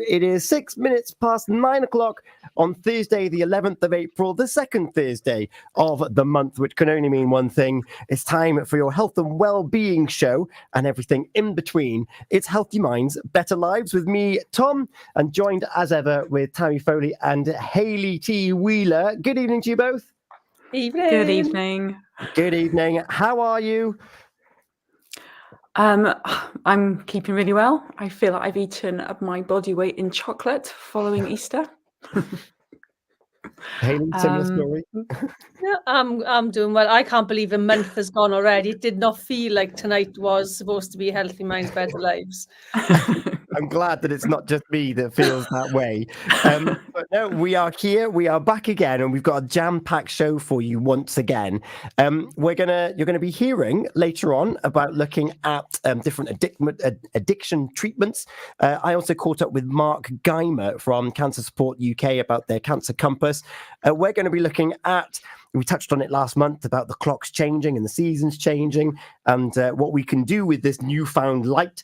It is 6 minutes past 9 o'clock on Thursday, the 11th of April, the second Thursday of the month, which can only mean one thing. It's time for your health and well-being show and everything in between. It's Healthy Minds, Better Lives with me, Tom, and joined as ever with Tammy Foley and Hayley T. Wheeler. Good evening to you both. Evening. Good evening. Good evening. How are you? I'm keeping really well. I feel like I've eaten up my body weight in chocolate following Easter. Hayley, similar story. Yeah, I'm doing well. I can't believe a month has gone already. It did not feel like tonight was supposed to be Healthy Minds, Better Lives. I'm glad that it's not just me that feels that way. But no, we are here. We are back again, and we've got a jam-packed show for you once again. You're gonna be hearing later on about looking at different addiction treatments. I also caught up with Mark Geimer from Cancer Support UK about their Cancer Compass. We're going to be looking at. We touched on it last month about the clocks changing and the seasons changing and what we can do with this newfound light.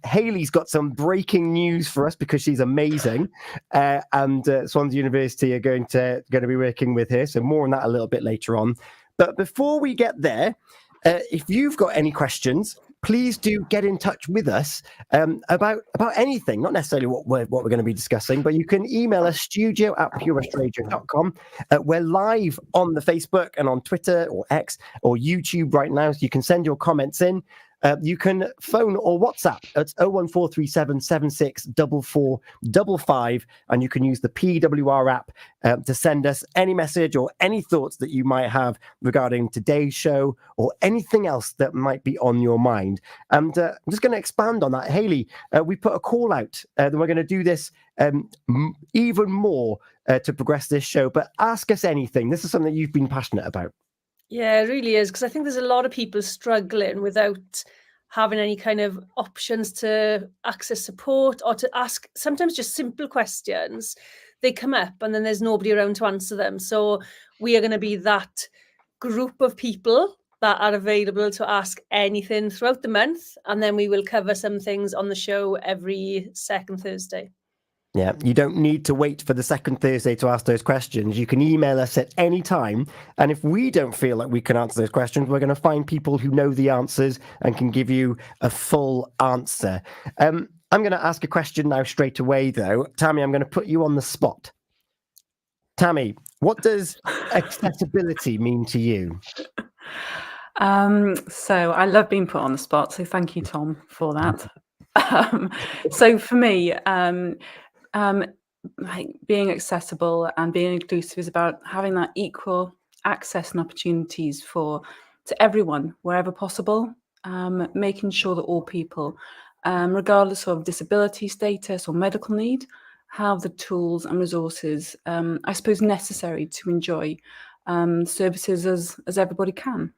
Hayley's got some breaking news for us because she's amazing. And Swansea University are going to be working with her. So more on that a little bit later on. But before we get there, if you've got any questions, please do get in touch with us about anything, not necessarily what we're going to be discussing, but you can email us studio@purewestradio.com. We're live on the Facebook and on Twitter or X or YouTube right now, so you can send your comments in. You can phone or WhatsApp at 01437 764455, and you can use the PWR app to send us any message or any thoughts that you might have regarding today's show or anything else that might be on your mind. And I'm just going to expand on that. Hayley, we put a call out that we're going to do this even more to progress this show, but ask us anything. This is something that you've been passionate about. Yeah, it really is, because I think there's a lot of people struggling without having any kind of options to access support or to ask sometimes just simple questions. They come up and then there's nobody around to answer them. So we are going to be that group of people that are available to ask anything throughout the month. And then we will cover some things on the show every second Thursday. Yeah, you don't need to wait for the second Thursday to ask those questions. You can email us at any time. And if we don't feel like we can answer those questions, we're going to find people who know the answers and can give you a full answer. I'm going to ask a question now straight away, though. Tammy, I'm going to put you on the spot. Tammy, what does accessibility mean to you? So I love being put on the spot. So thank you, Tom, for that. So for me, like being accessible and being inclusive is about having that equal access and opportunities to everyone wherever possible, making sure that all people, regardless of disability status or medical need, have the tools and resources, I suppose, necessary to enjoy services as everybody can.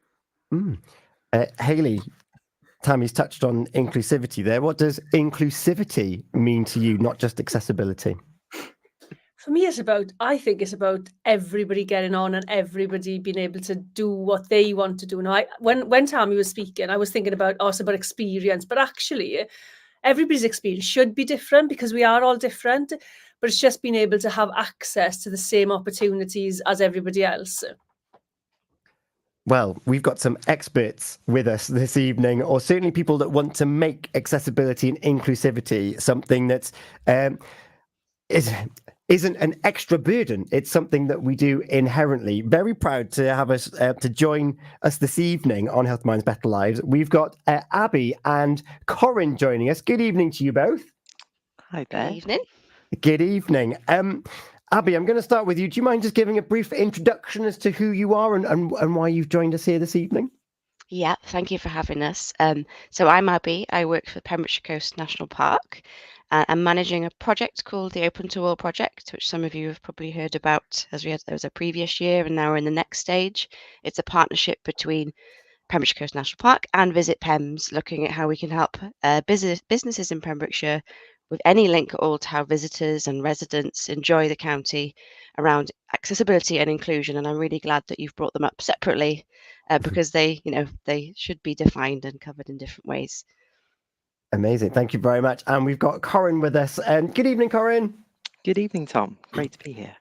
Hayley, Tammy's touched on inclusivity there. What does inclusivity mean to you, not just accessibility? For me, I think it's about everybody getting on and everybody being able to do what they want to do. Now, when Tammy was speaking, I was thinking about experience, but actually everybody's experience should be different because we are all different, but it's just being able to have access to the same opportunities as everybody else. Well, we've got some experts with us this evening, or certainly people that want to make accessibility and inclusivity something that's isn't an extra burden. It's something that we do inherently. Very proud to have us to join us this evening on Health Minds Better Lives. We've got Abi and Corinne joining us. Good evening to you both. Hi there. Good evening. Good evening. Abi, I'm going to start with you. Do you mind just giving a brief introduction as to who you are and why you've joined us here this evening? Yeah, thank you for having us. So I'm Abi. I work for Pembrokeshire Coast National Park. I'm managing a project called the Open to All Project, which some of you have probably heard about, as there was a previous year, and now we're in the next stage. It's a partnership between Pembrokeshire Coast National Park and Visit Pems, looking at how we can help businesses in Pembrokeshire with any link at all to how visitors and residents enjoy the county around accessibility and inclusion. And I'm really glad that you've brought them up separately because they should be defined and covered in different ways. Amazing. Thank you very much. And we've got Corinne with us. Good evening, Corinne. Good evening, Tom. Great to be here.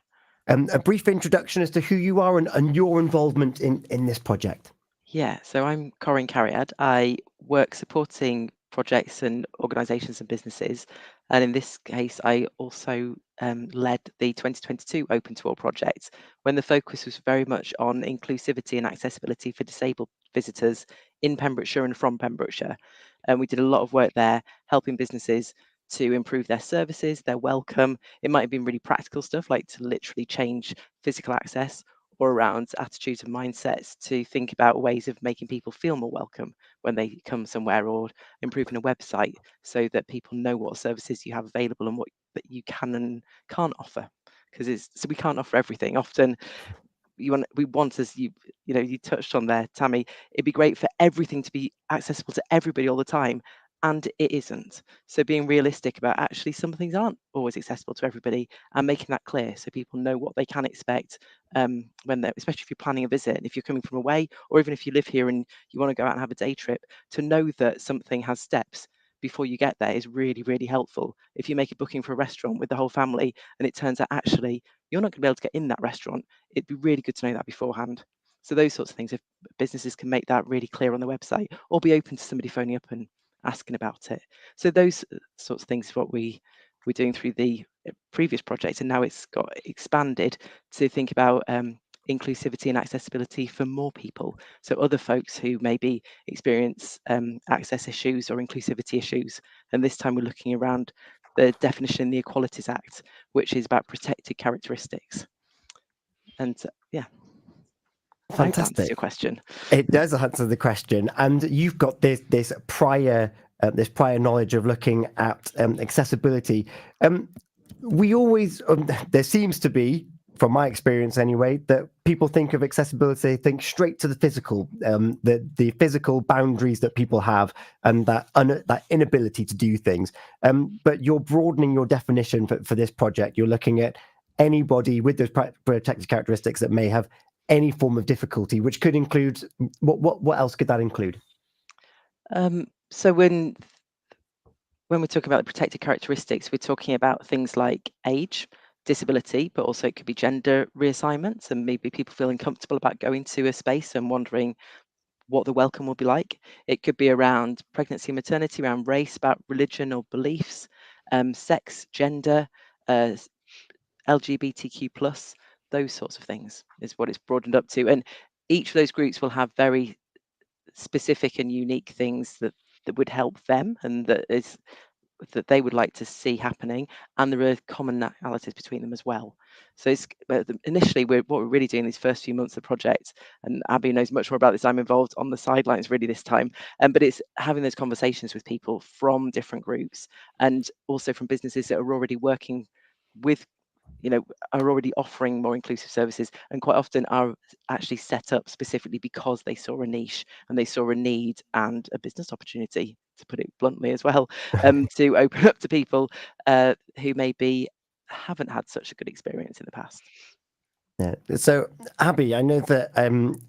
A brief introduction as to who you are and your involvement in this project. Yeah, so I'm Corinne Carriad. I work supporting projects and organisations and businesses. And in this case, I also led the 2022 Open to All project, when the focus was very much on inclusivity and accessibility for disabled visitors in Pembrokeshire and from Pembrokeshire. And we did a lot of work there, helping businesses to improve their services, their welcome. It might have been really practical stuff, like to literally change physical access, or around attitudes and mindsets to think about ways of making people feel more welcome when they come somewhere, or improving a website so that people know what services you have available and what that you can and can't offer. Because we can't offer everything. Often we want, as you touched on there, Tammy, it'd be great for everything to be accessible to everybody all the time, and it isn't. So being realistic about actually some things aren't always accessible to everybody, and making that clear so people know what they can expect when they're, especially if you're planning a visit, and if you're coming from away, or even if you live here and you want to go out and have a day trip, to know that something has steps before you get there is really, really helpful. If you make a booking for a restaurant with the whole family and it turns out actually you're not going to be able to get in that restaurant, it'd be really good to know that beforehand. So those sorts of things, if businesses can make that really clear on the website, or be open to somebody phoning up and asking about it. So those sorts of things are what we're doing through the previous project, and now it's got expanded to think about inclusivity and accessibility for more people. So other folks who maybe experience access issues or inclusivity issues. And this time we're looking around the definition in the Equalities Act, which is about protected characteristics. And yeah, I hope that answers Fantastic. your question. It does answer the question, and you've got this prior knowledge of looking at accessibility. We always there seems to be, from my experience anyway, that people think of accessibility, think straight to the physical, the physical boundaries that people have, and that inability to do things. But you're broadening your definition for this project. You're looking at anybody with those protected characteristics that may have any form of difficulty, which could include what else could that include? So when we're talking about the protected characteristics, we're talking about things like age, disability, but also it could be gender reassignments, and maybe people feeling comfortable about going to a space and wondering what the welcome will be like. It could be around pregnancy and maternity, around race, about religion or beliefs, sex, gender, LGBTQ+, those sorts of things is what it's broadened up to. And each of those groups will have very specific and unique things that would help them, and that they would like to see happening, and there are commonalities between them as well. So it's initially what we're really doing these first few months of the project, and Abi knows much more about this. I'm involved on the sidelines really this time, but it's having those conversations with people from different groups, and also from businesses that are already working with, are already offering more inclusive services, and quite often are actually set up specifically because they saw a niche and they saw a need and a business opportunity, to put it bluntly as well, to open up to people who maybe haven't had such a good experience in the past. Yeah. So, Abi, I know that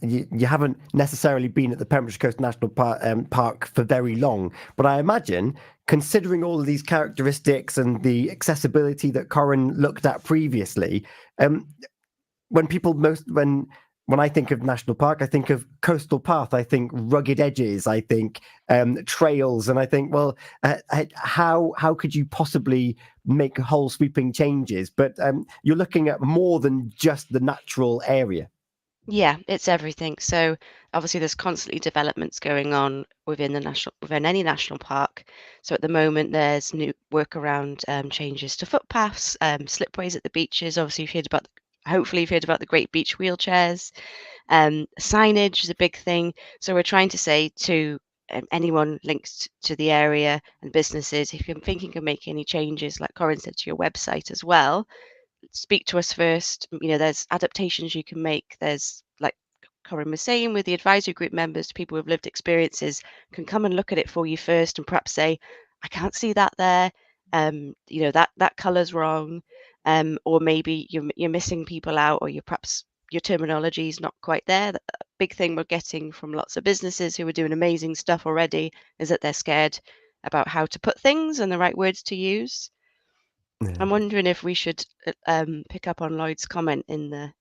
you haven't necessarily been at the Pembrokeshire Coast National Park for very long, but I imagine, considering all of these characteristics and the accessibility that Corinne looked at previously, when I think of national park, I think of coastal path, I think rugged edges, I think trails, and I think, well, how could you possibly make whole sweeping changes? But you're looking at more than just the natural area. Yeah, it's everything. So obviously there's constantly developments going on within any national park. So at the moment there's new work around changes to footpaths, slipways at the beaches. Obviously hopefully you've heard about the Great Beach wheelchairs. Signage is a big thing. So we're trying to say to anyone linked to the area and businesses, if you're thinking of making any changes, like Corinne said, to your website as well, speak to us first. There's adaptations you can make. There's, like Corinne was saying, with the advisory group members, people with lived experiences can come and look at it for you first and perhaps say, I can't see that there. That colour's wrong. Or maybe you're missing people out, or perhaps your terminology is not quite there. The big thing we're getting from lots of businesses who are doing amazing stuff already is that they're scared about how to put things and the right words to use. Yeah. I'm wondering if we should pick up on Lloyd's comment in the.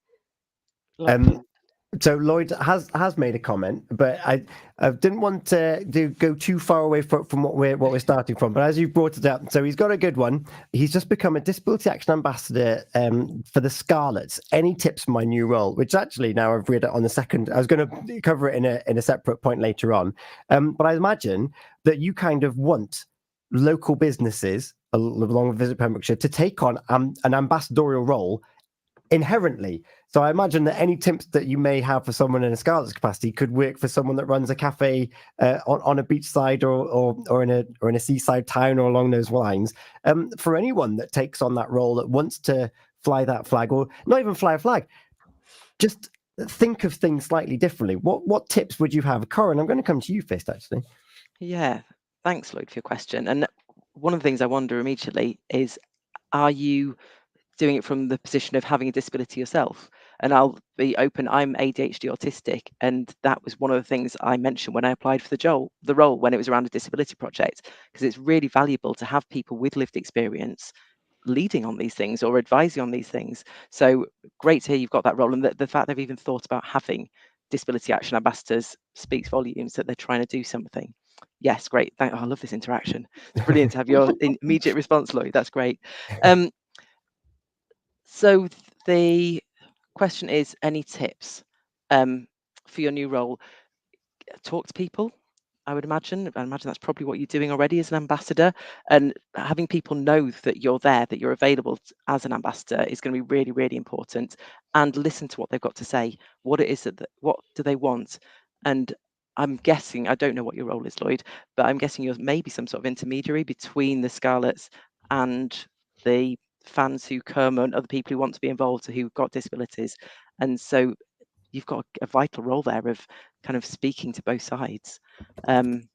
So Lloyd has made a comment, but I didn't want to go too far away from what we're starting from. But as you brought it up, so he's got a good one. He's just become a disability action ambassador for the Scarlets. Any tips for my new role? Which actually now I've read it on the second. I was going to cover it in a separate point later on. But I imagine that you kind of want local businesses along with Visit Pembrokeshire to take on an ambassadorial role inherently. So I imagine that any tips that you may have for someone in a Scarlet's capacity could work for someone that runs a cafe on a beachside or in a seaside town or along those lines. For anyone that takes on that role that wants to fly that flag, or not even fly a flag, just think of things slightly differently. What tips would you have, Corinne? I'm going to come to you first, actually. Yeah, thanks, Lloyd, for your question. And one of the things I wonder immediately is, are you doing it from the position of having a disability yourself? And I'll be open, I'm ADHD autistic, and that was one of the things I mentioned when I applied for the role when it was around a disability project, because it's really valuable to have people with lived experience leading on these things or advising on these things. So great to hear you've got that role, and the fact they've even thought about having disability action ambassadors speaks volumes that they're trying to do something. Yes, great. I love this interaction. It's brilliant to have your immediate response, Lloyd. That's great. So the question is, any tips for your new role? Talk to people, I would imagine. I imagine that's probably what you're doing already as an ambassador, and having people know that you're there, that you're available as an ambassador is going to be really, really important. And listen to what they've got to say, what it is what do they want. And I'm guessing, I don't know what your role is, Lloyd, but I'm guessing you're maybe some sort of intermediary between the Scarlets and the fans who come and other people who want to be involved, who've got disabilities. And so you've got a vital role there of kind of speaking to both sides. I'm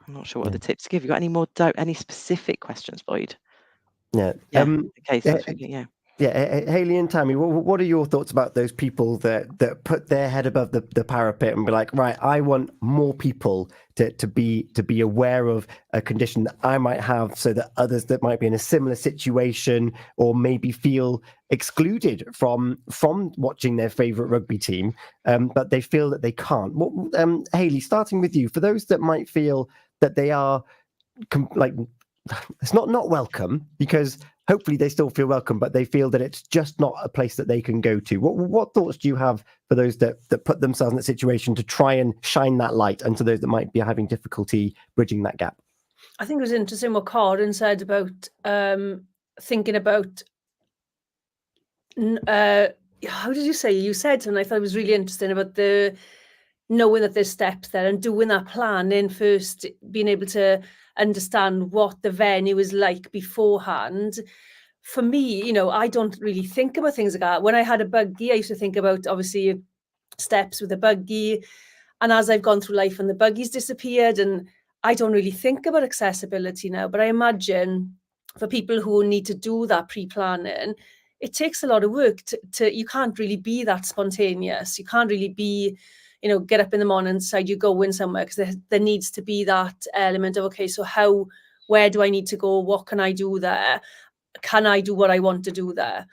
not sure what the tips to give. You got any specific questions, Lloyd? Yeah. Okay. So yeah. Yeah, Hayley and Tammy, what are your thoughts about those people that put their head above the parapet and be like, right, I want more people to be aware of a condition that I might have, so that others that might be in a similar situation or maybe feel excluded from watching their favourite rugby team, but they feel that they can't. Hayley, starting with you, for those that might feel that they are it's not welcome, because hopefully they still feel welcome, but they feel that it's just not a place that they can go to. What thoughts do you have for those that put themselves in that situation to try and shine that light, and to those that might be having difficulty bridging that gap? I think it was interesting what Corinne said about thinking about how did you say? You said, and I thought it was really interesting about the knowing that there's steps there and doing that planning first, being able to understand what the venue is like beforehand. For me, I don't really think about things like that. When I had a buggy, I used to think about, obviously, steps with a buggy. And as I've gone through life and the buggy's disappeared, and I don't really think about accessibility now. But I imagine for people who need to do that pre-planning, it takes a lot of work to you can't really be that spontaneous. You can't really be, get up in the morning and decide you're going somewhere, because there needs to be that element of, okay, so where do I need to go? What can I do there? Can I do what I want to do there?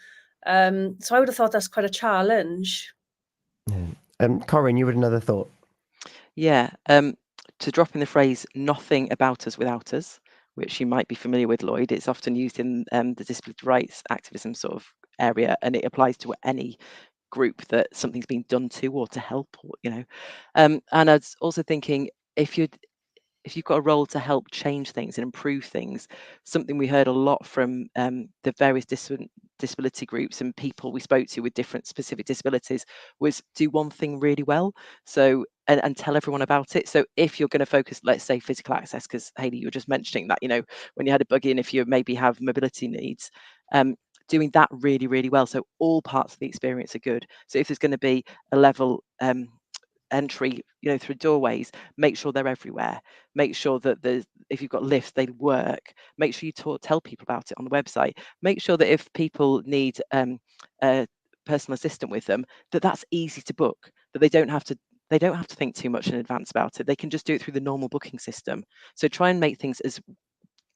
So I would have thought that's quite a challenge. Yeah. Corinne, you had another thought? Yeah. To drop in the phrase, nothing about us without us, which you might be familiar with, Lloyd. It's often used in the disability rights activism sort of area, and it applies to any group that something's been done to or to help, and I was also thinking, if you've got a role to help change things and improve things, something we heard a lot from the various disability groups and people we spoke to with different specific disabilities was do one thing really well. So and tell everyone about it. So if you're going to focus, let's say, physical access, because Hayley, you were just mentioning that, when you had a buggy, and if you maybe have mobility needs, doing that really, really well. So all parts of the experience are good. So if there's going to be a level entry, through doorways, make sure they're everywhere. Make sure that if you've got lifts, they work. Make sure you tell people about it on the website. Make sure that if people need a personal assistant with them, that's easy to book, that they don't have to they don't have to think too much in advance about it. They can just do it through the normal booking system. So try and make things as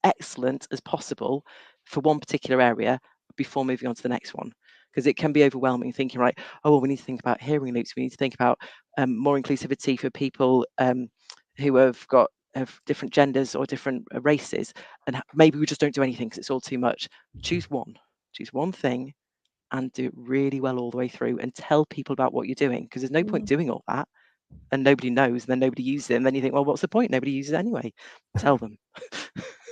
excellent as possible for one particular area before moving on to the next one, because it can be overwhelming thinking, right, oh well, we need to think about hearing loops, we need to think about more inclusivity for people who have different genders or different races, and maybe we just don't do anything because it's all too much. Choose one thing and do it really well all the way through, and tell people about what you're doing, because there's no point doing all that and nobody knows, and then nobody uses it, and then you think, well, what's the point? Nobody uses it anyway. Tell them.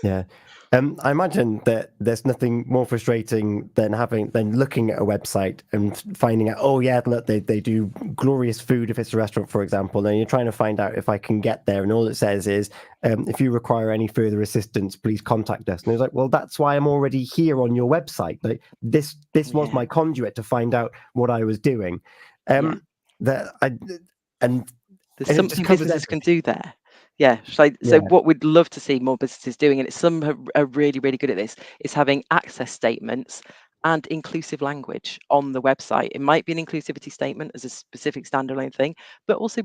Yeah. I imagine that there's nothing more frustrating than looking at a website and finding out, oh yeah, look, they do glorious food if it's a restaurant, for example, and you're trying to find out if I can get there, and all it says is, if you require any further assistance, please contact us. And it's like, well, that's why I'm already here on your website. Like this was my conduit to find out what I was doing. There's something businesses can do there. Yeah. So what we'd love to see more businesses doing, and some are really, really good at this, is having access statements and inclusive language on the website. It might be an inclusivity statement as a specific standalone thing, but also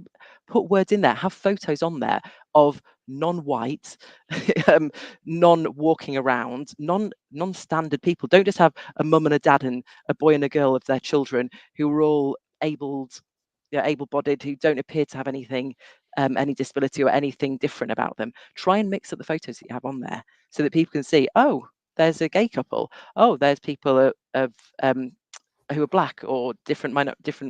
put words in there, have photos on there of non-white, non-walking around, non-standard people. Don't just have a mum and a dad and a boy and a girl of their children who are all able-bodied, who don't appear to have anything, any disability or anything different about them. Try and mix up the photos that you have on there so that people can see, oh, there's a gay couple. Oh, there's people who are black or different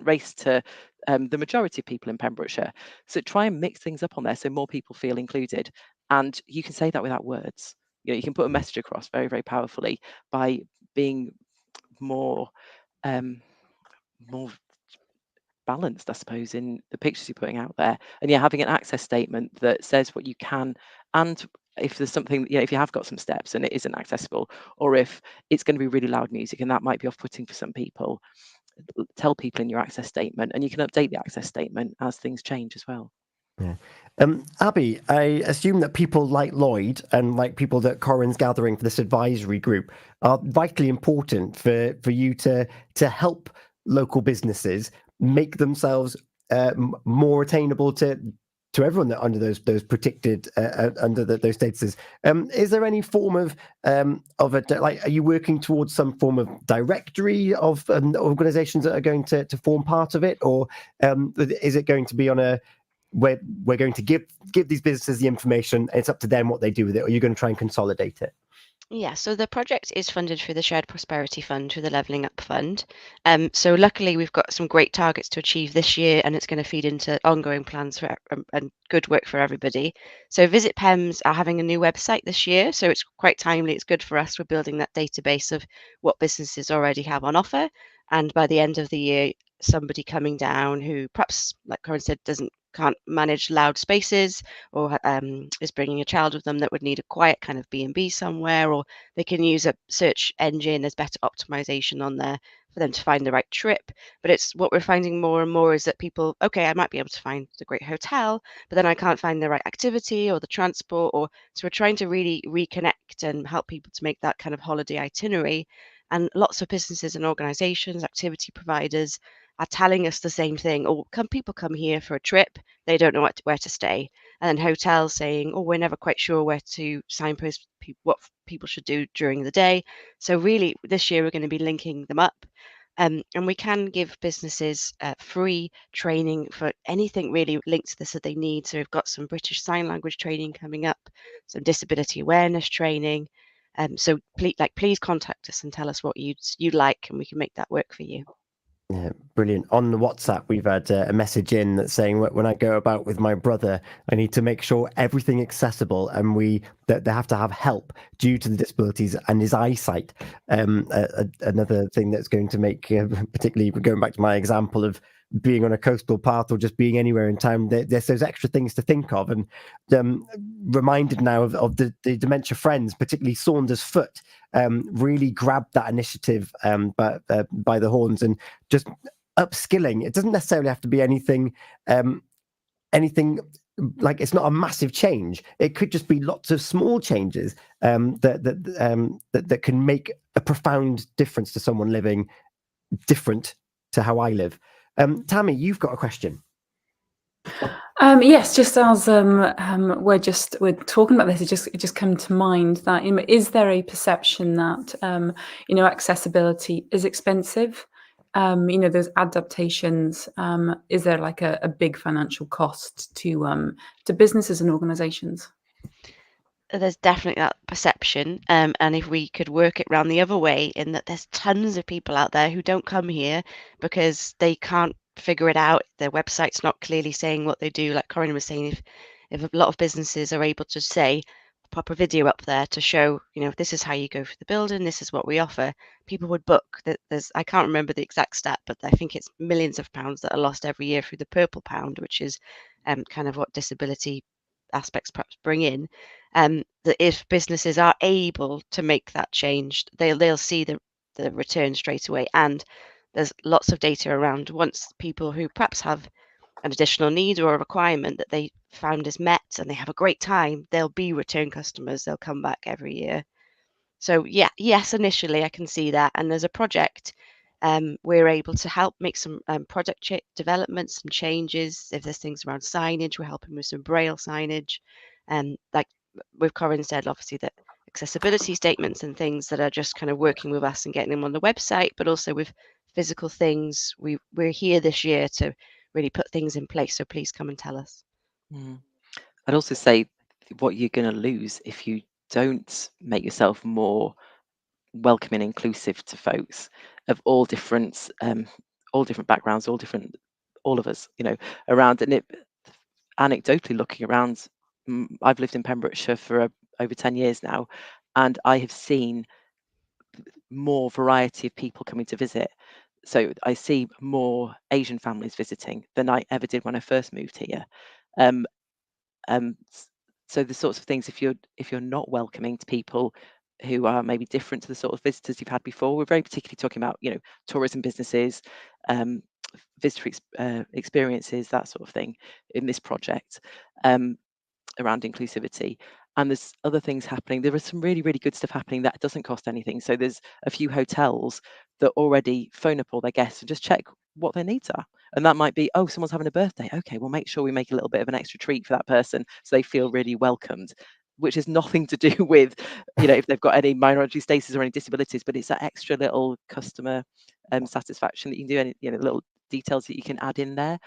race to the majority of people in Pembrokeshire. So try and mix things up on there so more people feel included. And you can say that without words. You can put a message across very, very powerfully by being more balanced, I suppose, in the pictures you're putting out there. And having an access statement that says what you can, and if there's something, if you have got some steps and it isn't accessible, or if it's going to be really loud music and that might be off-putting for some people, tell people in your access statement, and you can update the access statement as things change as well. Yeah. Abi, I assume that people like Lloyd and like people that Corinne's gathering for this advisory group are vitally important for you to help local businesses make themselves more attainable to everyone that under those predicted under those statuses. Is there any form of are you working towards some form of directory of organisations that are going to form part of it, or is it going to be on a we're going to give these businesses the information, it's up to them what they do with it, or you're going to try and consolidate it? Yeah, so the project is funded through the Shared Prosperity Fund, through the Levelling Up Fund. So luckily we've got some great targets to achieve this year, and it's going to feed into ongoing plans for and good work for everybody. So Visit Pems are having a new website this year, so it's quite timely. It's good for us. We're building that database of what businesses already have on offer, and by the end of the year, somebody coming down who perhaps, like Corinne said, can't manage loud spaces, or is bringing a child with them that would need a quiet kind of B&B somewhere, or they can use a search engine. There's better optimization on there for them to find the right trip. But it's what we're finding more and more is that people, okay, I might be able to find the great hotel, but then I can't find the right activity or the transport, so we're trying to really reconnect and help people to make that kind of holiday itinerary. And lots of businesses and organizations, activity providers, are telling us the same thing. Or people come here for a trip, they don't know where to stay. And then hotels saying, oh, we're never quite sure where to signpost what people should do during the day. So really, this year we're going to be linking them up. And we can give businesses free training for anything really linked to this that they need. So we've got some British Sign Language training coming up, some disability awareness training. So please contact us and tell us what you'd like, and we can make that work for you. Yeah, brilliant. On the WhatsApp, we've had a message in that's saying when I go about with my brother, I need to make sure everything accessible, and that they have to have help due to the disabilities and his eyesight. Another thing that's going to make, particularly going back to my example of being on a coastal path or just being anywhere in town, there's those extra things to think of. And reminded now of the Dementia Friends, particularly Saunders Foot, really grabbed that initiative by the horns, and just upskilling. It doesn't necessarily have to be anything like, it's not a massive change. It could just be lots of small changes that can make a profound difference to someone living different to how I live. Tammy, you've got a question. Yes, just as we're talking about this, it just came to mind that is there a perception that accessibility is expensive? Those adaptations. Is there like a big financial cost to businesses and organisations? There's definitely that perception, and if we could work it round the other way, in that there's tons of people out there who don't come here because they can't figure it out. Their website's not clearly saying what they do. Like Corinne was saying, if a lot of businesses are able to say, pop a video up there to show, this is how you go through the building, this is what we offer, people would book. I can't remember the exact stat, but I think it's millions of pounds that are lost every year through the purple pound, which is kind of what disability aspects perhaps bring in. That if businesses are able to make that change, they'll see the return straight away. And there's lots of data around, once people who perhaps have an additional need or a requirement that they found is met and they have a great time, they'll be return customers. They'll come back every year. So yes, initially I can see that. And there's a project, we're able to help make some product developments, some changes. If there's things around signage, we're helping with some braille signage. And like with Corinne said, obviously, that accessibility statements and things that are just kind of working with us and getting them on the website, but also with physical things. We're here this year to really put things in place. So please come and tell us. I'd also say what you're going to lose if you don't make yourself more welcoming and inclusive to folks of all different backgrounds, all of us, around. And it, anecdotally looking around, I've lived in Pembrokeshire for over 10 years now, and I have seen more variety of people coming to visit. So I see more Asian families visiting than I ever did when I first moved here. Um, so the sorts of things, if you're not welcoming to people who are maybe different to the sort of visitors you've had before, we're very particularly talking about tourism businesses, visitor experiences, that sort of thing in this project, around inclusivity. And there's other things happening. There is some really, really good stuff happening that doesn't cost anything. So there's a few hotels that already phone up all their guests and just check what their needs are. And that might be, oh, someone's having a birthday. Okay, we'll make sure we make a little bit of an extra treat for that person so they feel really welcomed, which is nothing to do with, if they've got any minority status or any disabilities, but it's that extra little customer satisfaction that you can do, any little details that you can add in there.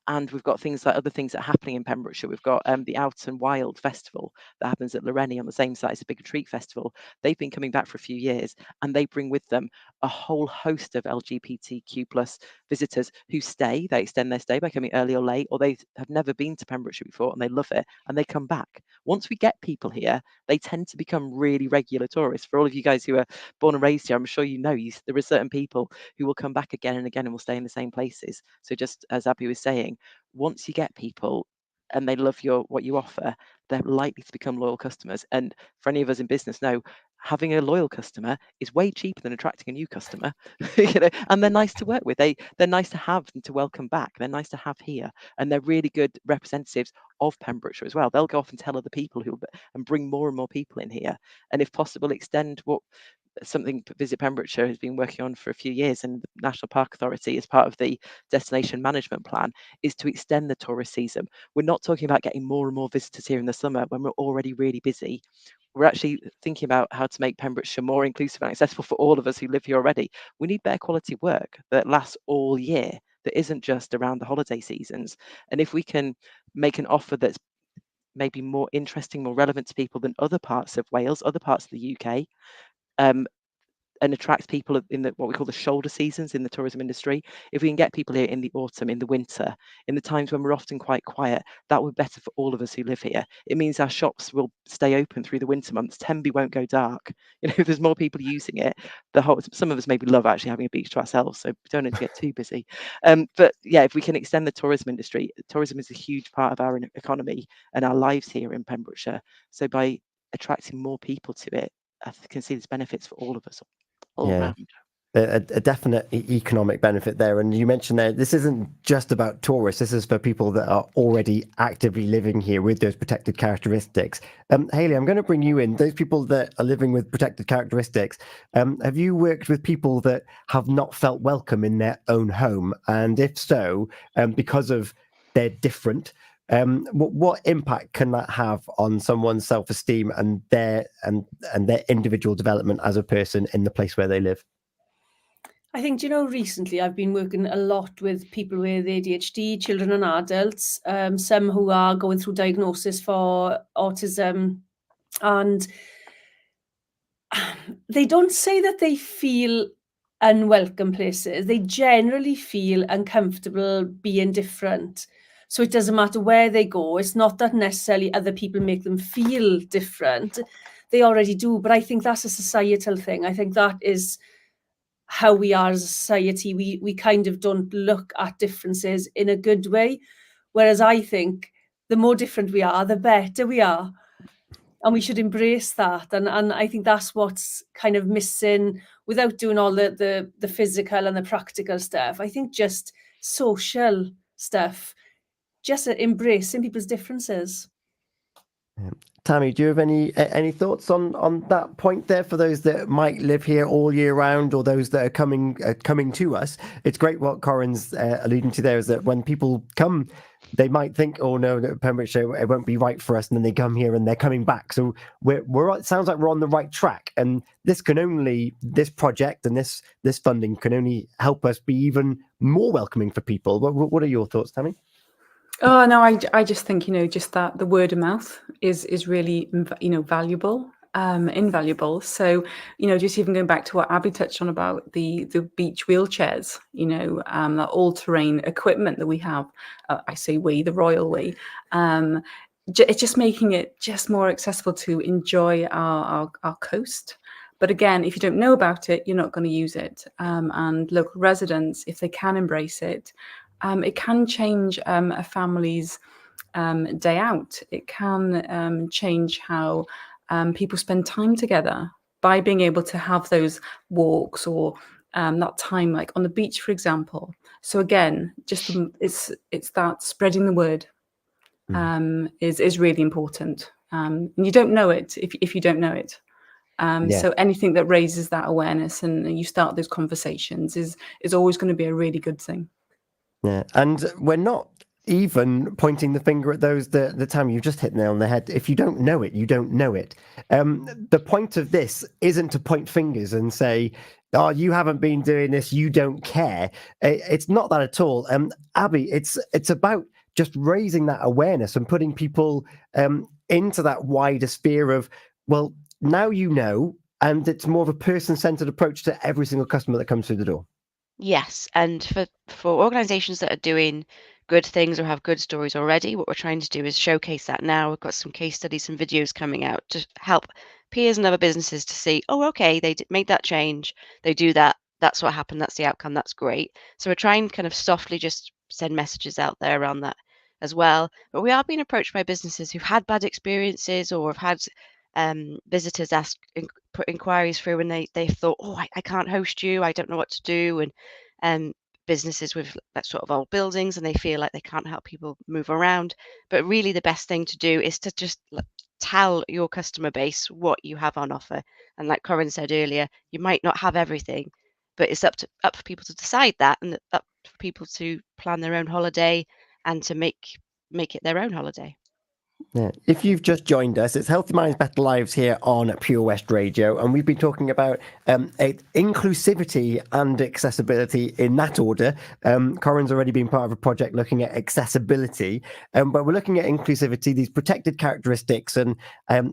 And we've got things like other things that are happening in Pembrokeshire. We've got the Out and Wild Festival that happens at Loreni on the same site as a Big Treat Festival. They've been coming back for a few years, and they bring with them a whole host of LGBTQ plus visitors who stay. They extend their stay by coming early or late, or they have never been to Pembrokeshire before and they love it and they come back. Once we get people here, they tend to become really regular tourists. For all of you guys who are born and raised here, I'm sure there are certain people who will come back again and again and will stay in the same places. So just as Abi was saying, once you get people and they love what you offer, they're likely to become loyal customers. And for any of us in business know, having a loyal customer is way cheaper than attracting a new customer. And they're nice to work with. They're nice to have and to welcome back. They're nice to have here, and they're really good representatives of Pembrokeshire as well. They'll go off and tell other people and bring more and more people in here, and if possible extend something Visit Pembrokeshire has been working on for a few years, and the National Park Authority, as part of the destination management plan, is to extend the tourist season. We're not talking about getting more and more visitors here in the summer when we're already really busy. We're actually thinking about how to make Pembrokeshire more inclusive and accessible for all of us who live here already. We need better quality work that lasts all year, that isn't just around the holiday seasons. And if we can make an offer that's maybe more interesting, more relevant to people than other parts of Wales, other parts of the UK, and attracts people in what we call the shoulder seasons in the tourism industry. If we can get people here in the autumn, in the winter, in the times when we're often quite quiet, that would be better for all of us who live here. It means our shops will stay open through the winter months. Tenby won't go dark. If there's more people using it, some of us maybe love actually having a beach to ourselves, so we don't need to get too busy. But yeah, if we can extend the tourism industry, tourism is a huge part of our economy and our lives here in Pembrokeshire. So by attracting more people to it, I can see there's benefits for all of us all Yeah. around. a definite economic benefit there. And you mentioned there, this isn't just about tourists. This is for people that are already actively living here with those protected characteristics. Hayley, I'm going to bring you in. Those people that are living with protected characteristics, have you worked with people that have not felt welcome in their own home? And if so, because of they're different, what impact can that have on someone's self-esteem and their individual development as a person in the place where they live? I think, recently I've been working a lot with people with ADHD, children and adults, some who are going through diagnosis for autism, and they don't say that they feel unwelcome places. They generally feel uncomfortable being different. So it doesn't matter where they go. It's not that necessarily other people make them feel different. They already do. But I think that's a societal thing. I think that is how we are as a society. We kind of don't look at differences in a good way. Whereas I think the more different we are, the better we are. And we should embrace that. And I think that's what's kind of missing without doing all the physical and the practical stuff. I think just social stuff, just embracing people's differences. Tammy, do you have any thoughts on that point there for those that might live here all year round, or those that are coming to us? It's great what Corinne's alluding to there, is that when people come, they might think, oh no, Pembrokeshire, it won't be right for us, and then they come here and they're coming back. So it sounds like we're on the right track, and this project and this funding can only help us be even more welcoming for people. What are your thoughts, Tammy? Oh no, I just think, just that the word of mouth is really, valuable, invaluable. So, just even going back to what Abi touched on about the beach wheelchairs, that all-terrain equipment that we have. I say we, the royal we. It's just making it just more accessible to enjoy our coast. But again, if you don't know about it, you're not going to use it. And local residents, if they can embrace it, it can change a family's day out. It can change how people spend time together by being able to have those walks or that time, like on the beach, for example. So again, just it's that spreading the word is really important. And you don't know it if you don't know it. So anything that raises that awareness and you start those conversations is always going to be a really good thing. Yeah, and we're not even pointing the finger at those that the time you just hit the nail on the head. If you don't know it, you don't know it. The point of this isn't to point fingers and say, oh, you haven't been doing this, you don't care. It's not that at all. Abi, it's about just raising that awareness and putting people into that wider sphere of, well, now you know, and it's more of a person-centered approach to every single customer that comes through the door. Yes, and for organisations that are doing good things or have good stories already, what we're trying to do is showcase that now. We've got some case studies and videos coming out to help peers and other businesses to see, oh, okay, they made that change, they do that, that's what happened, that's the outcome, that's great. So we're trying kind of softly just send messages out there around that as well. But we are being approached by businesses who've had bad experiences or have had visitors put inquiries through and they thought, oh, I can't host you, I don't know what to do, and businesses with that sort of old buildings and they feel like they can't help people move around. But really the best thing to do is to just tell your customer base what you have on offer. And like Corinne said earlier, you might not have everything, but it's up for people to decide that, and up for people to plan their own holiday and to make it their own holiday. Yeah. If you've just joined us, it's Healthy Minds, Better Lives here on Pure West Radio, and we've been talking about inclusivity and accessibility in that order. Corinne's already been part of a project looking at accessibility, but we're looking at inclusivity, these protected characteristics, and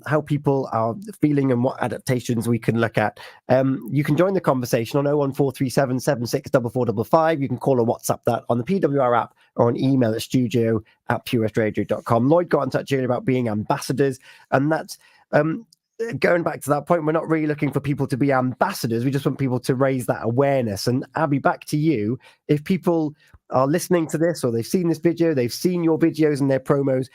how people are feeling and what adaptations we can look at. You can join the conversation on 01437 764455. You can call or WhatsApp that on the PWR app or an email at studio@purewestradio.com. Lloyd got in touch earlier about being ambassadors, and that's going back to that point. We're not really looking for people to be ambassadors. We just want people to raise that awareness. And Abi, back to you. If people are listening to this, or they've seen this video, they've seen your videos and their promos,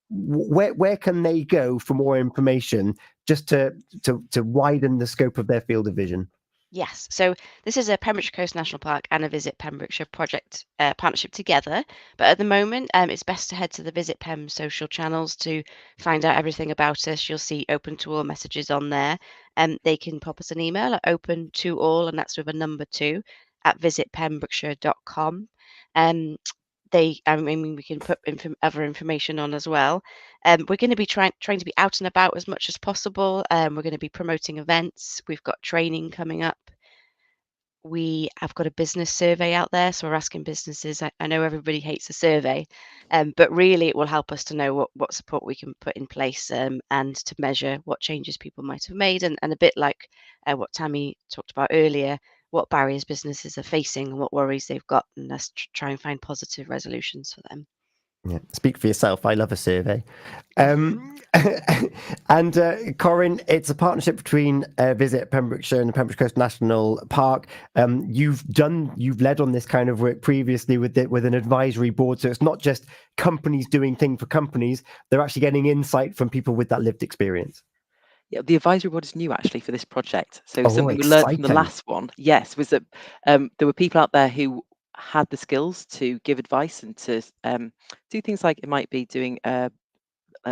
where can they go for more information, just to widen the scope of their field of vision? Yes, so this is a Pembrokeshire Coast National Park and a Visit Pembrokeshire project partnership together. But at the moment, it's best to head to the Visit Pem social channels to find out everything about us. You'll see open to all messages on there. They can pop us an email at open to all, and that's with a number 2 at visitpembrokeshire.com. I mean, we can put other information on as well. We're going to be trying to be out and about as much as possible. We're going to be promoting events. We've got training coming up. We have got a business survey out there, so we're asking businesses. I know everybody hates a survey, but really it will help us to know what support we can put in place, and to measure what changes people might have made, and a bit like what Tammy talked about earlier, what barriers businesses are facing and what worries they've got, and let's try and find positive resolutions for them. Yeah, speak for yourself. I love a survey. And Corinne, it's a partnership between Visit Pembrokeshire and the Pembrokeshire Coast National Park. You've led on this kind of work previously with an advisory board, so it's not just companies doing things for companies. They're actually getting insight from people with that lived experience. Yeah, the advisory board is new actually for this project. So Oh, something we learned from the exciting. last one, yes, was that there were people out there who had the skills to give advice and to do things like it might be doing a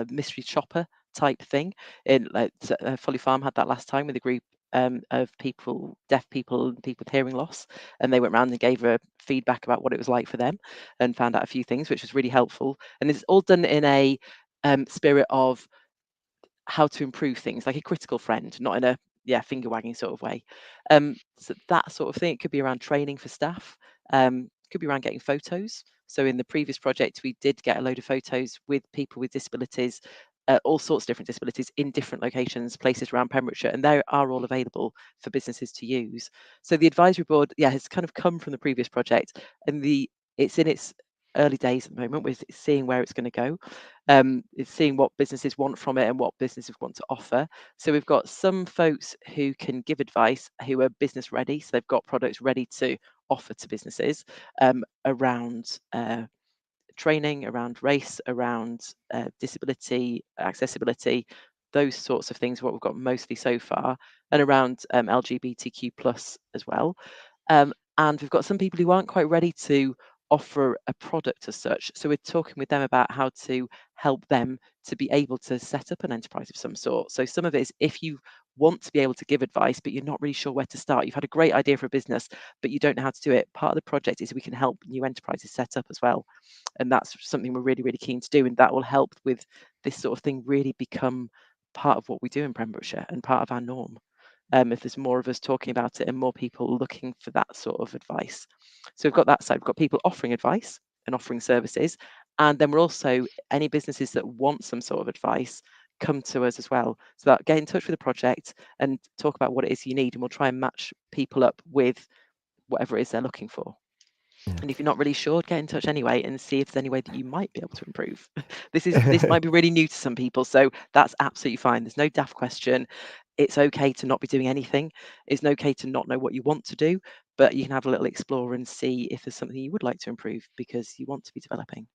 mystery shopper type thing. In like Folly Farm had that last time with a group of people, deaf people and people with hearing loss, and they went around and gave her feedback about what it was like for them and found out a few things, which was really helpful. And it's all done in a spirit of how to improve things, like a critical friend, not in a finger wagging sort of way. So that sort of thing. It could be around training for staff. Could be around getting photos. So in the previous project, we did get a load of photos with people with disabilities, all sorts of different disabilities in different locations, places around Pembrokeshire, and they are all available for businesses to use. So the advisory board, has kind of come from the previous project, and it's in its early days at the moment. We're seeing where it's going to go. It's seeing what businesses want from it and what businesses want to offer. So we've got some folks who can give advice who are business ready. So they've got products ready to offer to businesses around training, around race, around disability, accessibility, those sorts of things, what we've got mostly so far, and around LGBTQ plus as well. And we've got some people who aren't quite ready to offer a product as such. So we're talking with them about how to help them to be able to set up an enterprise of some sort. So some of it is if you want to be able to give advice, but you're not really sure where to start. You've had a great idea for a business, but you don't know how to do it. Part of the project is we can help new enterprises set up as well. And that's something we're really, really keen to do. And that will help with this sort of thing really become part of what we do in Pembrokeshire and part of our norm. If there's more of us talking about it and more people looking for that sort of advice. So we've got that side, we've got people offering advice and offering services. And then we're also, any businesses that want some sort of advice, come to us as well. So that get in touch with the project and talk about what it is you need, and we'll try and match people up with whatever it is they're looking for. And if you're not really sure, get in touch anyway and see if there's any way that you might be able to improve. This might be really new to some people, so that's absolutely fine. There's no daft question. It's okay to not be doing anything. It's okay to not know what you want to do, but you can have a little explore and see if there's something you would like to improve because you want to be developing.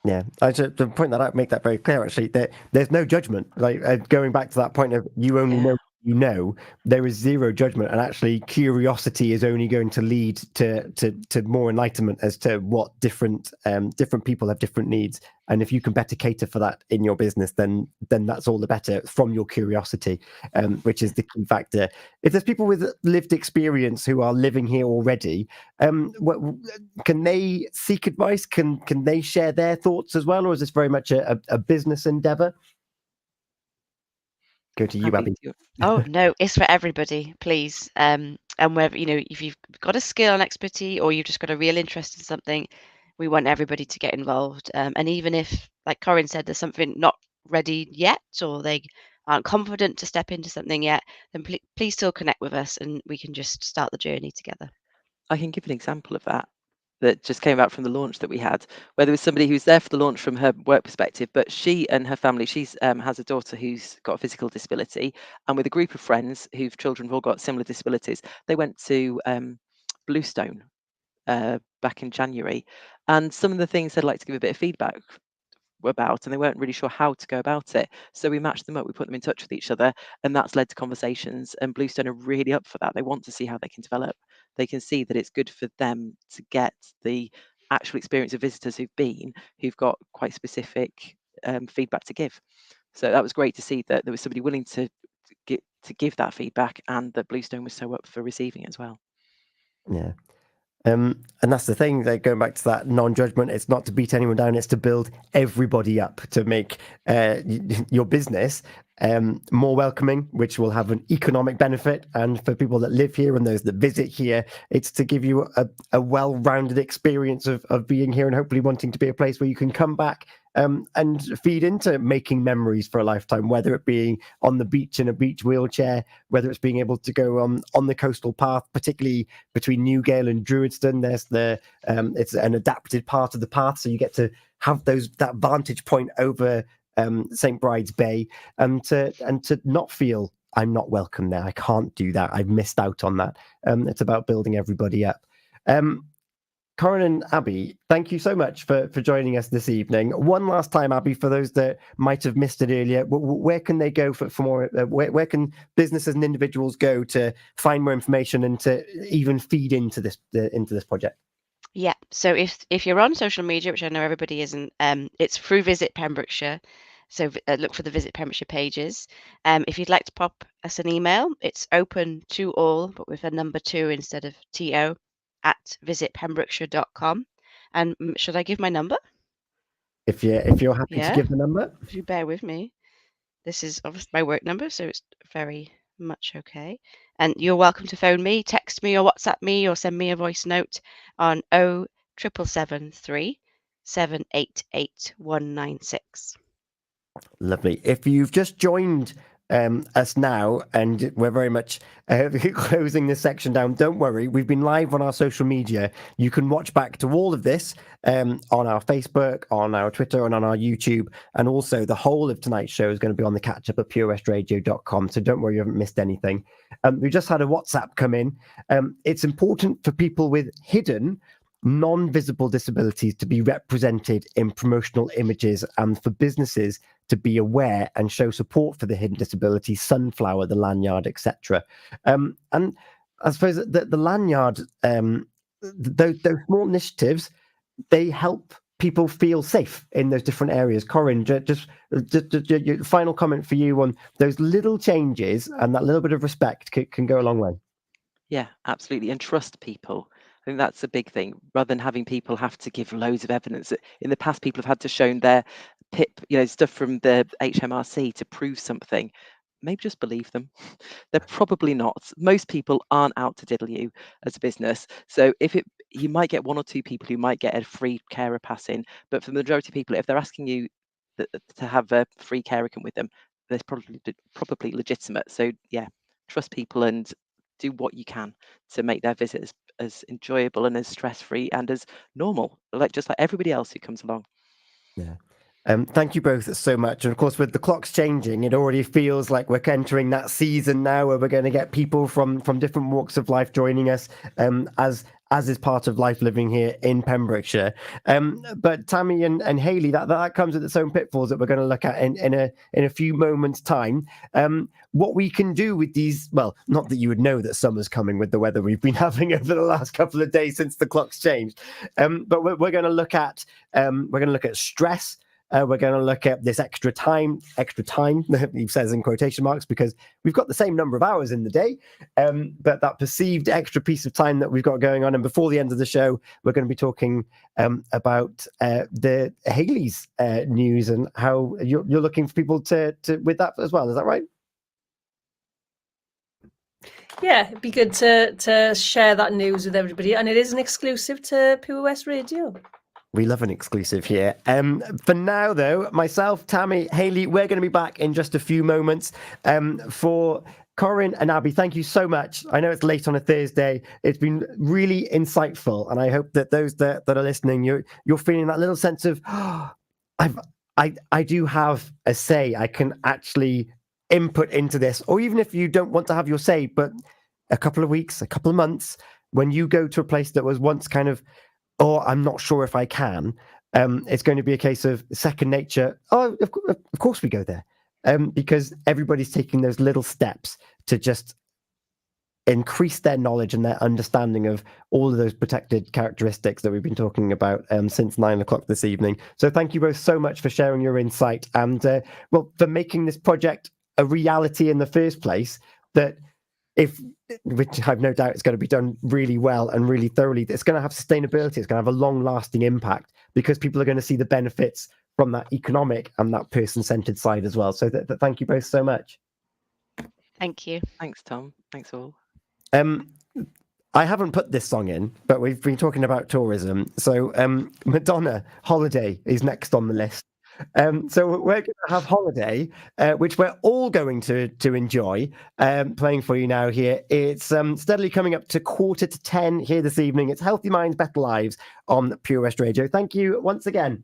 Yeah, I should to point that out, make that very clear. Actually, there's no judgment. Like going back to that point of you only know what you know, there is zero judgment, and actually, curiosity is only going to lead to more enlightenment as to what different people have different needs. And if you can better cater for that in your business, then that's all the better from your curiosity, which is the key factor. If there's people with lived experience who are living here already, can they seek advice? Can they share their thoughts as well, or is this very much a business endeavor? Go to you, Abi. Oh no, it's for everybody, please. And whether if you've got a skill and expertise, or you've just got a real interest in something, we want everybody to get involved. And even if, like Corinne said, there's something not ready yet, or they aren't confident to step into something yet, then please still connect with us, and we can just start the journey together. I can give an example of that just came out from the launch that we had, where there was somebody who's there for the launch from her work perspective, but she and her family, she's has a daughter who's got a physical disability, and with a group of friends whose children have all got similar disabilities, they went to Bluestone back in January, and some of the things they'd like to give a bit of feedback about, and they weren't really sure how to go about it. So we matched them up, we put them in touch with each other, and that's led to conversations. And Bluestone are really up for that. They want to see how they can develop. They can see that it's good for them to get the actual experience of visitors who've got quite specific feedback to give. So that was great to see that there was somebody willing to give that feedback, and that Bluestone was so up for receiving it as well. Yeah. And that's the thing, like, going back to that non-judgment, it's not to beat anyone down, it's to build everybody up, to make your business more welcoming, which will have an economic benefit. And for people that live here and those that visit here, it's to give you a well-rounded experience of being here, and hopefully wanting to be a place where you can come back and feed into making memories for a lifetime, whether it being on the beach in a beach wheelchair, whether it's being able to go on the coastal path, particularly between Newgale and Druidston. There's it's an adapted part of the path, so you get to have that vantage point over St. Bride's Bay, and to not feel I'm not welcome there, I can't do that, I've missed out on that. It's about building everybody up. Corinne and Abi, thank you so much for joining us this evening. One last time, Abi, for those that might have missed it earlier, where can they go for more? Where can businesses and individuals go to find more information and to even feed into this project? Yeah, so if you're on social media, which I know everybody isn't, it's through Visit Pembrokeshire. So look for the Visit Pembrokeshire pages. If you'd like to pop us an email, it's open to all, but with a number 2 instead of TO, at visitpembrokeshire.com. And should I give my number? If you're happy to give the number. If you bear with me. This is obviously my work number, so it's very much okay. And you're welcome to phone me, text me, or WhatsApp me, or send me a voice note on 07773 788 196. Lovely. If you've just joined us now, and we're very much closing this section down, don't worry, we've been live on our social media. You can watch back to all of this on our Facebook, on our Twitter, and on our YouTube, and also the whole of tonight's show is going to be on the catch up at purewestradio.com, so don't worry, you haven't missed anything. We just had a WhatsApp come in. It's important for people with hidden non-visible disabilities to be represented in promotional images, and for businesses to be aware and show support for the hidden disability, Sunflower, the lanyard, etc. And I suppose the lanyard, those small initiatives, they help people feel safe in those different areas. Corinne, just your final comment for you on those little changes, and that little bit of respect can go a long way. Yeah, absolutely. And trust people. I think that's a big thing, rather than having people have to give loads of evidence. In the past, people have had to show their PIP, stuff from the HMRC to prove something. Maybe just believe them. They're probably not. Most people aren't out to diddle you as a business. So you might get 1 or 2 people who might get a free carer pass in, but for the majority of people, if they're asking you to have a free carer come with them, they're probably legitimate. So yeah, trust people and do what you can to make their visit as enjoyable and as stress-free and as normal, just like everybody else who comes along. Yeah. Thank you both so much. And of course, with the clocks changing, it already feels like we're entering that season now where we're going to get people from different walks of life joining us, as is part of life living here in Pembrokeshire. But Tammy and Hayley, that comes with its own pitfalls that we're going to look at in a few moments' time. What we can do with these, well, not that you would know that summer's coming with the weather we've been having over the last couple of days since the clocks changed. But we're going to look at stress. We're going to look at this extra time, he says in quotation marks, because we've got the same number of hours in the day, but that perceived extra piece of time that we've got going on. And before the end of the show, we're going to be talking about the Hayley's news and how you're looking for people to with that as well. Is that right? Yeah, it'd be good to share that news with everybody. And it is an exclusive to Pure West Radio. We love an exclusive here. For now, though, myself, Tammy, Hayley, we're going to be back in just a few moments. For Corinne and Abi, thank you so much. I know it's late on a Thursday. It's been really insightful, and I hope that those that are listening, you're feeling that little sense of, I do have a say. I can actually input into this, or even if you don't want to have your say, but a couple of weeks, a couple of months, when you go to a place that was once kind of, oh, I'm not sure if I can, it's going to be a case of second nature. Oh, of course we go there, because everybody's taking those little steps to just increase their knowledge and their understanding of all of those protected characteristics that we've been talking about since 9 o'clock this evening. So thank you both so much for sharing your insight and for making this project a reality in the first place, that which I have no doubt it's going to be done really well and really thoroughly. It's going to have sustainability. It's going to have a long-lasting impact because people are going to see the benefits from that economic and that person-centered side as well. So thank you both so much. Thank you. Thanks, Tom. Thanks all. I haven't put this song in, but we've been talking about tourism. So Madonna, Holiday is next on the list. So we're going to have Holiday, which we're all going to enjoy, playing for you now here. It's steadily coming up to 9:45 here this evening. It's Healthy Minds, Better Lives on Pure West Radio. Thank you once again.